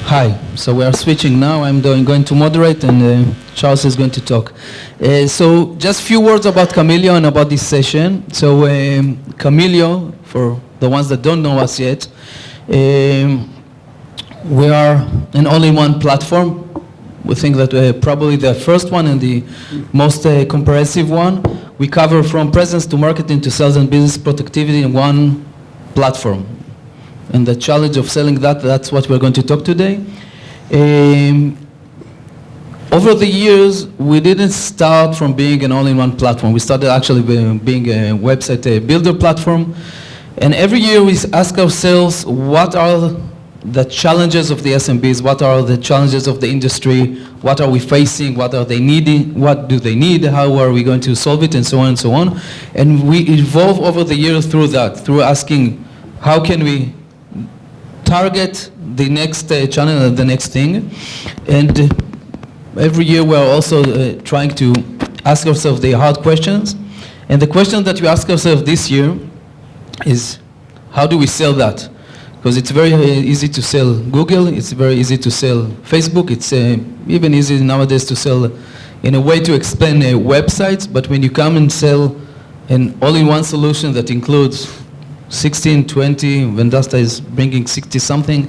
Hi. So we are switching now. I'm going to moderate, and Charles is going to talk. So just a few words about Camilyo and about this session. So Camilyo, for the ones that don't know us yet, we are an all-in-one platform. We think that we're probably the first one and the most comprehensive one. We cover from presence to marketing to sales and business productivity in one platform. And the challenge of selling that's what we're going to talk today. Over the years, we didn't start from being an all-in-one platform. We started actually being a website builder platform. And every year we ask ourselves, what are the challenges of the SMBs? What are the challenges of the industry? What are we facing? What are they needing? What do they need? How are we going to solve it? And so on and so on. And we evolve over the years through that, through asking, how can we target the next channel and the next thing? And every year we're also trying to ask ourselves the hard questions. And the question that we ask ourselves this year is, how do we sell that? Because it's very easy to sell Google, it's very easy to sell Facebook, it's even easy nowadays to sell in a way to explain websites, but when you come and sell an all-in-one solution that includes 16, 20, Vendasta is bringing 60-something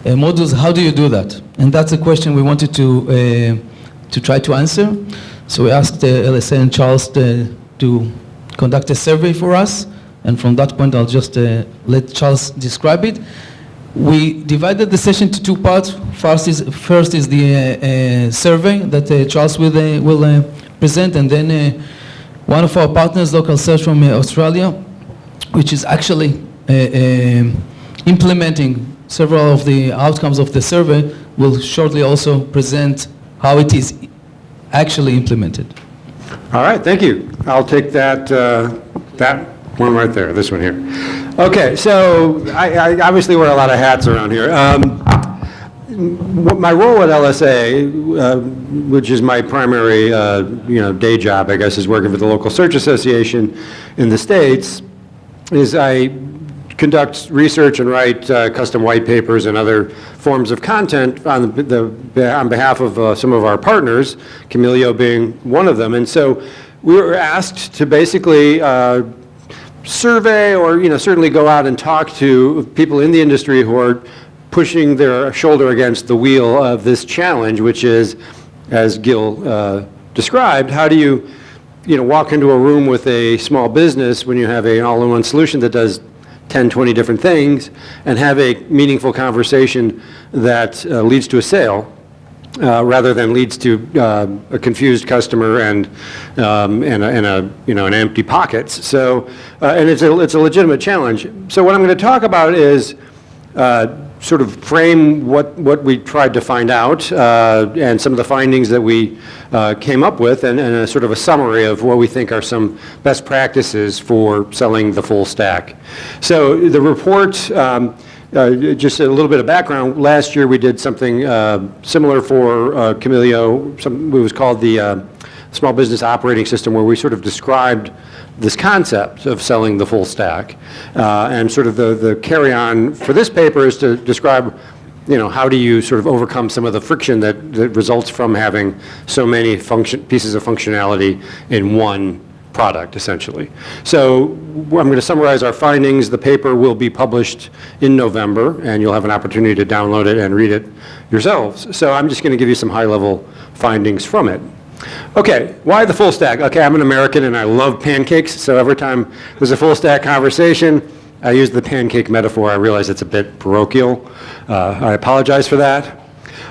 modules, how do you do that? And that's a question we wanted to try to answer. So we asked LSA and Charles to conduct a survey for us. And from that point, I'll just let Charles describe it. We divided the session to two parts. First is the survey that Charles will present, and then one of our partners, Local Search from Australia, which is actually implementing several of the outcomes of the survey, will shortly also present how it is actually implemented. All right, thank you. I'll take that one right there, this one here. Okay, so I obviously wear a lot of hats around here. My role at LSA, which is my primary day job, I guess, is working for the local search association in the States, is I conduct research and write custom white papers and other forms of content on behalf of some of our partners, Camilyo being one of them. And so we were asked to basically survey or certainly go out and talk to people in the industry who are pushing their shoulder against the wheel of this challenge, which is, as Gil described, how do you walk into a room with a small business when you have an all-in-one solution that does 10, 20 different things and have a meaningful conversation that leads to a sale rather than leads to a confused customer and an empty pockets. So, and it's a legitimate challenge. So what I'm going to talk about is sort of frame what we tried to find out and some of the findings that we came up with, and a sort of a summary of what we think are some best practices for selling the full stack. So the report, just a little bit of background, last year we did something similar for Camilyo. It was called the Small Business Operating System, where we sort of described this concept of selling the full stack. And sort of the carry-on for this paper is to describe, how do you sort of overcome some of the friction that results from having so many pieces of functionality in one product, essentially. So I'm going to summarize our findings. The paper will be published in November, and you'll have an opportunity to download it and read it yourselves. So I'm just going to give you some high-level findings from it. Okay, why the full stack? Okay, I'm an American and I love pancakes, so every time there's a full stack conversation, I use the pancake metaphor. I realize it's a bit parochial. I apologize for that.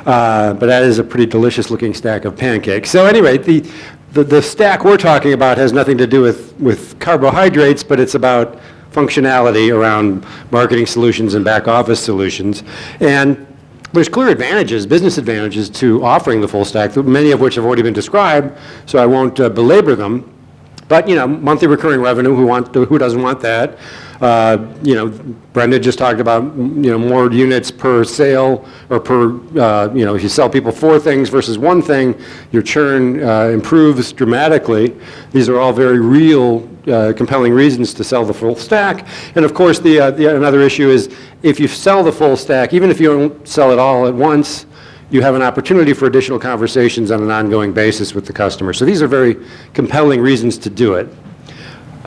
But that is a pretty delicious looking stack of pancakes. So anyway, the stack we're talking about has nothing to do with carbohydrates, but it's about functionality around marketing solutions and back office solutions. And there's clear advantages, business advantages to offering the full stack, many of which have already been described, so I won't belabor them. But monthly recurring revenue, who doesn't want that? Brenda just talked about, more units per sale or per, if you sell people 4 things versus 1 thing, your churn improves dramatically. These are all very real, compelling reasons to sell the full stack. And of course, another issue is if you sell the full stack, even if you don't sell it all at once, you have an opportunity for additional conversations on an ongoing basis with the customer. So these are very compelling reasons to do it.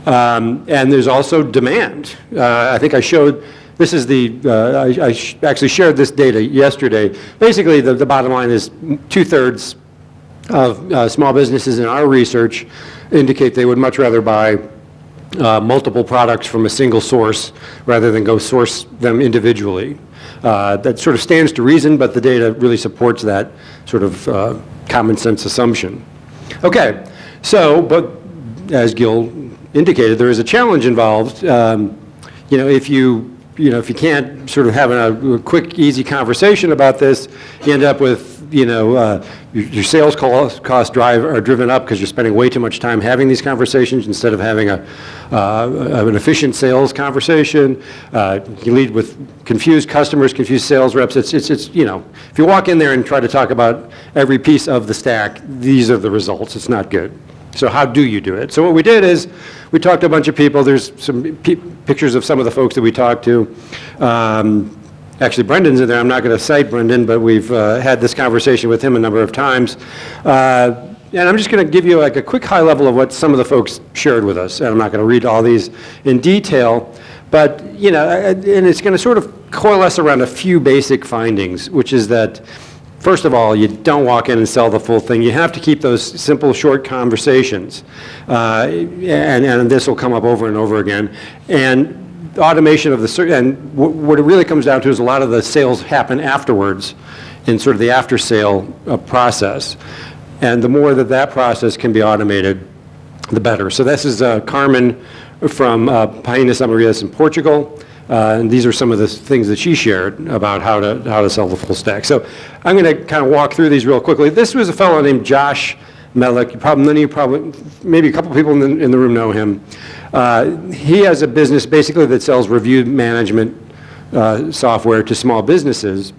And there's also demand. I think I showed, this is I actually shared this data yesterday. Basically, the bottom line is 2/3 of small businesses in our research indicate they would much rather buy multiple products from a single source rather than go source them individually. That sort of stands to reason, but the data really supports that sort of common sense assumption. Okay, so, but as Gil indicated, there is a challenge involved. If you can't sort of have a quick, easy conversation about this, you end up with, your sales costs are driven up because you're spending way too much time having these conversations instead of having an efficient sales conversation. You lead with confused customers, confused sales reps. It's if you walk in there and try to talk about every piece of the stack, these are the results. It's not good. So how do you do it? So what we did is we talked to a bunch of people. There's some pictures of some of the folks that we talked to. Actually, Brendan's in there. I'm not going to cite Brendan, but we've had this conversation with him a number of times. And I'm just going to give you like a quick high level of what some of the folks shared with us. And I'm not going to read all these in detail. But, and it's going to sort of coalesce around a few basic findings, which is that, first of all, you don't walk in and sell the full thing. You have to keep those simple, short conversations. And this will come up over and over again. And automation of and what it really comes down to is a lot of the sales happen afterwards in sort of the after-sale process. And the more that process can be automated, the better. So this is Carmen from Painhas Amarillas in Portugal. And these are some of the things that she shared about how to sell the full stack. So I'm going to kind of walk through these real quickly. This was a fellow named Josh Melick. Maybe a couple people in the room know him. He has a business basically that sells review management software to small businesses,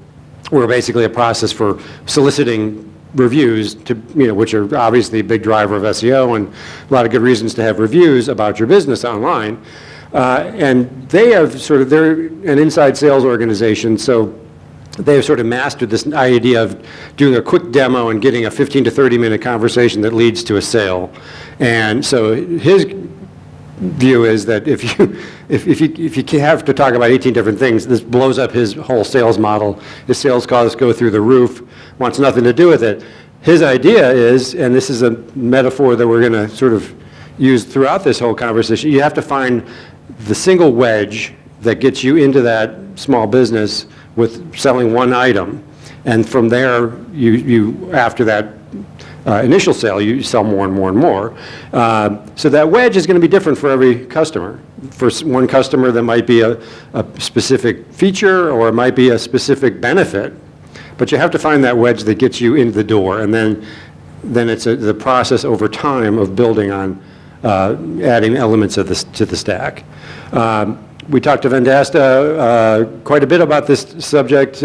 where basically a process for soliciting reviews, which are obviously a big driver of SEO and a lot of good reasons to have reviews about your business online. And they have they're an inside sales organization, so they've sort of mastered this idea of doing a quick demo and getting a 15 to 30 minute conversation that leads to a sale. And so his view is that if you have to talk about 18 different things, this blows up his whole sales model. His sales costs go through the roof, wants nothing to do with it. His idea is, and this is a metaphor that we're going to sort of use throughout this whole conversation, you have to find the single wedge that gets you into that small business with selling one item. And from there, you after that initial sale, you sell more and more and more. So that wedge is going to be different for every customer. For one customer, that might be a specific feature, or it might be a specific benefit. But you have to find that wedge that gets you into the door, and then it's the process over time of building on adding elements to the stack. We talked to Vendasta quite a bit about this subject.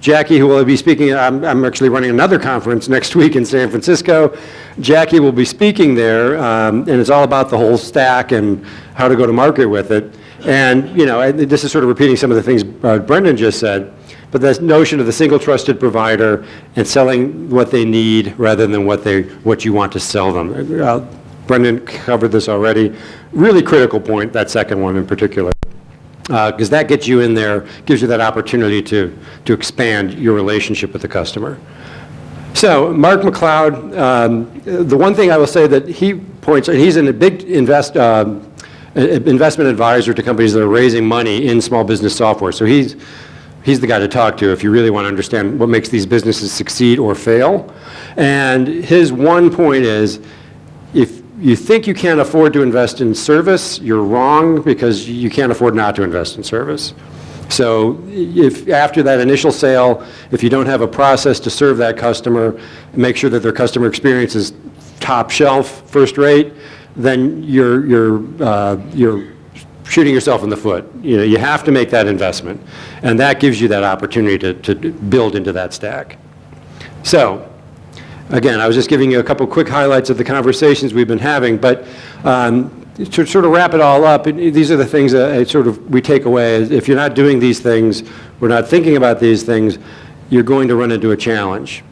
Jackie, who will be speaking, I'm actually running another conference next week in San Francisco. Jackie will be speaking there, and it's all about the whole stack and how to go to market with it. And, this is sort of repeating some of the things Brendan just said, but this notion of the single trusted provider and selling what they need rather than what you want to sell them. Brendan covered this already. Really critical point, that second one in particular. Because that gets you in there, gives you that opportunity to expand your relationship with the customer. So Mark McLeod, the one thing I will say that he points, he's a big investment advisor to companies that are raising money in small business software. So he's the guy to talk to if you really want to understand what makes these businesses succeed or fail. And his one point is, if you think you can't afford to invest in service, you're wrong, because you can't afford not to invest in service. So if after that initial sale, if you don't have a process to serve that customer, make sure that their customer experience is top shelf, first rate, then your shooting yourself in the foot. You have to make that investment, and that gives you that opportunity to build into that stack. So, again, I was just giving you a couple quick highlights of the conversations we've been having, but to sort of wrap it all up, these are the things that we take away. If you're not doing these things, we're not thinking about these things, you're going to run into a challenge.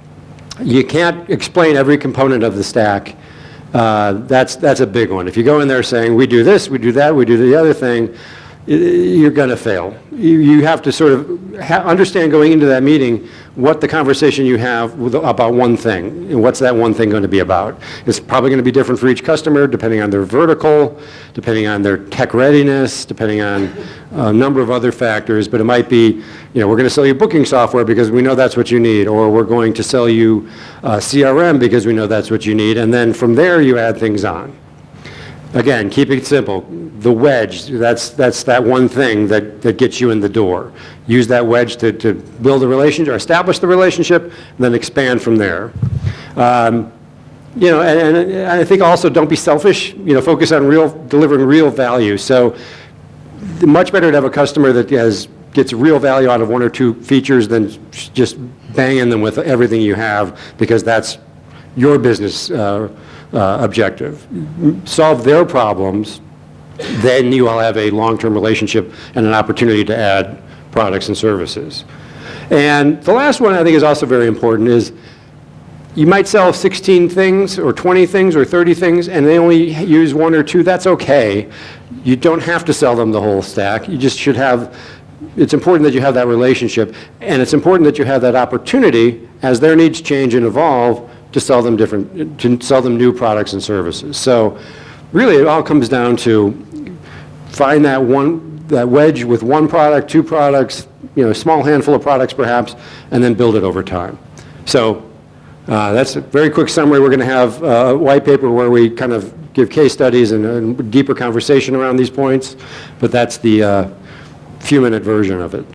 You can't explain every component of the stack. That's a big one. If you go in there saying, we do this, we do that, we do the other thing, you're going to fail. You have to sort of understand going into that meeting what the conversation you have about one thing, and what's that one thing going to be about. It's probably going to be different for each customer, depending on their vertical, depending on their tech readiness, depending on a number of other factors, but it might be, we're going to sell you booking software because we know that's what you need, or we're going to sell you CRM because we know that's what you need, and then from there you add things on. Again, keep it simple. The wedge, that's that one thing that gets you in the door. Use that wedge to build a relationship, or establish the relationship, and then expand from there. And I think also don't be selfish. Focus on delivering real value. So much better to have a customer that gets real value out of one or two features than just banging them with everything you have, because that's your business objective. Solve their problems, then you will have a long-term relationship and an opportunity to add products and services. And the last one I think is also very important is you might sell 16 things or 20 things or 30 things and they only use one or two. That's okay. You don't have to sell them the whole stack. You just should have, it's important that you have that relationship, and it's important that you have that opportunity as their needs change and evolve to sell them new products and services. So really it all comes down to find that wedge with one product, two products, a small handful of products perhaps, and then build it over time. So that's a very quick summary. We're going to have a white paper where we kind of give case studies and a deeper conversation around these points, but that's the few-minute version of it.